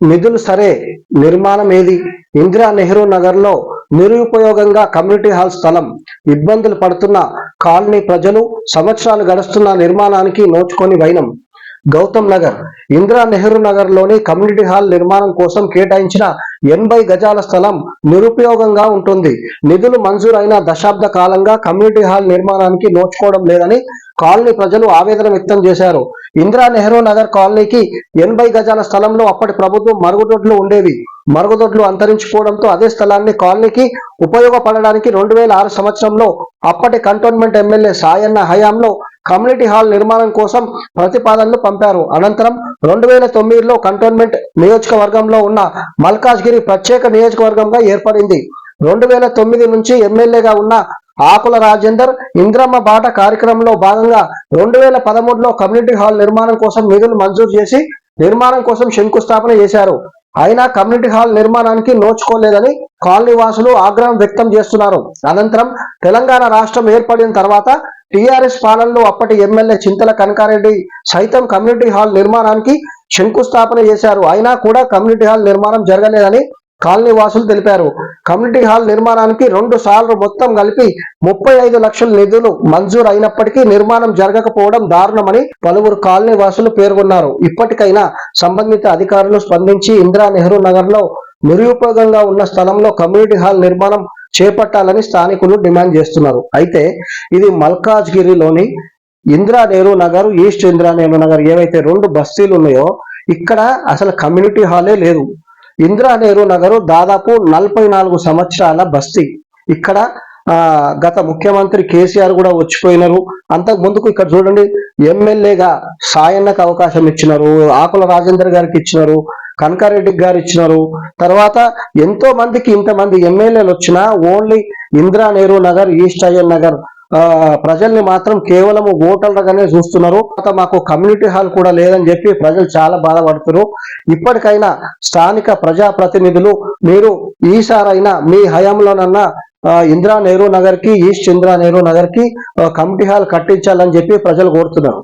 నిధులు సరే, నిర్మాణం ఏది? ఇందిరా నెహ్రూ నగర్ లో నిరుపయోగంగా కమ్యూనిటీ హాల్ స్థలం, ఇబ్బందులు పడుతున్న కాలనీ ప్రజలు, సంవత్సరాలు గడుస్తున్న నిర్మాణానికి నోచుకొని వైనం. గౌతమ్ నగర్ ఇందిరా నెహ్రూ నగర్ లోని కమ్యూనిటీ హాల్ నిర్మాణం కోసం కేటాయించిన 80 గజాల స్థలం నిరుపయోగంగా ఉంటుంది. నిధులు మంజూరైన దశాబ్ద కాలంగా కమ్యూనిటీ హాల్ నిర్మాణానికి నోచుకోవడం లేదని కాలనీ ప్రజలు ఆవేదన వ్యక్తం చేశారు. ఇందిరా నెహ్రూ నగర్ కాలనీకి 80 గజాల స్థలంలో అప్పటి ప్రభుత్వం మరుగుదొడ్లు ఉండేవి. మరుగుదొడ్లు అంతరించిపోవడంతో అదే స్థలాన్ని కాలనీకి ఉపయోగపడడానికి 2006 సంవత్సరంలో అప్పటి కంటోన్మెంట్ ఎమ్మెల్యే సాయన్న హయాంలో కమ్యూనిటీ హాల్ నిర్మాణం కోసం ప్రతిపాదనలు పంపారు. అనంతరం 2009లో కంటోన్మెంట్ నియోజకవర్గంలో ఉన్న మల్కాజ్గిరి ప్రత్యేక నియోజకవర్గంగా ఏర్పడింది. 2009 నుంచి ఎమ్మెల్యేగా ఉన్న ఆకుల రాజేందర్ ఇంద్రమ్మ బాట కార్యక్రమంలో భాగంగా 2013లో కమ్యూనిటీ హాల్ నిర్మాణం కోసం నిధులు మంజూరు చేసి నిర్మాణం కోసం శంకుస్థాపన చేశారు. అయినా కమ్యూనిటీ హాల్ నిర్మాణానికి నోచుకోలేదని కాలనీ వాసులు ఆగ్రహం వ్యక్తం చేస్తున్నారు. అనంతరం తెలంగాణ రాష్ట్రం ఏర్పడిన తర్వాత టీఆర్ఎస్ పాలనలో అప్పటి ఎమ్మెల్యే చింతల కనకారెడ్డి సైతం కమ్యూనిటీ హాల్ నిర్మాణానికి శంకుస్థాపన చేశారు. అయినా కూడా కమ్యూనిటీ హాల్ నిర్మాణం జరగలేదని కాలనీ వాసులు తెలిపారు. కమ్యూనిటీ హాల్ నిర్మాణానికి 2 సార్లు మొత్తం కలిపి 35 లక్షల నిధులు మంజూరు అయినప్పటికీ నిర్మాణం జరగకపోవడం దారుణమని పలువురు కాలనీ వాసులు పేర్కొన్నారు. ఇప్పటికైనా సంబంధిత అధికారులు స్పందించి ఇందిరా నెహ్రూ నగర్ లో నిరుపయోగంగా ఉన్న స్థలంలో కమ్యూనిటీ హాల్ నిర్మాణం చేపట్టాలని స్థానికులు డిమాండ్ చేస్తున్నారు. అయితే ఇది మల్కాజ్గిరిలోని ఇందిరా నెహ్రూ నగర్, ఈస్ట్ ఇందిరా నెహ్రూ నగర్ ఏవైతే 2 బస్తీలు ఉన్నాయో ఇక్కడ అసలు కమ్యూనిటీ హాలే లేదు. ఇందిరా నెహ్రూ నగర్ దాదాపు 44 సంవత్సరాల బస్తీ. ఇక్కడ గత ముఖ్యమంత్రి కేసీఆర్ కూడా వచ్చిపోయినారు. అంతకు ముందుకు ఇక్కడ చూడండి, ఎమ్మెల్యేగా సాయన్నకు అవకాశం ఇచ్చినారు, ఆకుల రాజేందర్ గారికి ఇచ్చినారు, కనకారెడ్డి గారు ఇచ్చినారు. తర్వాత ఎంతో మందికి ఇంతమంది ఎమ్మెల్యేలు వచ్చినా ఓన్లీ ఇందిరా నెహ్రూ నగర్, ఈస్ట్ అయ్యన్ నగర్ ప్రజల్ని మాత్రం కేవలం ఓటర్లుగానే చూస్తున్నారు. మాకు కమ్యూనిటీ హాల్ కూడా లేదని చెప్పి ప్రజలు చాలా బాధపడుతున్నారు. ఇప్పటికైనా స్థానిక ప్రజాప్రతినిధులు మీరు ఈసారైనా మీ హయాంలోనన్నా ఇందిరా నెహ్రూ నగర్ కి, ఈస్ట్ ఇందిరా నెహ్రూ నగర్ కి కమ్యూనిటీ హాల్ కట్టించాలని చెప్పి ప్రజలు కోరుతున్నారు.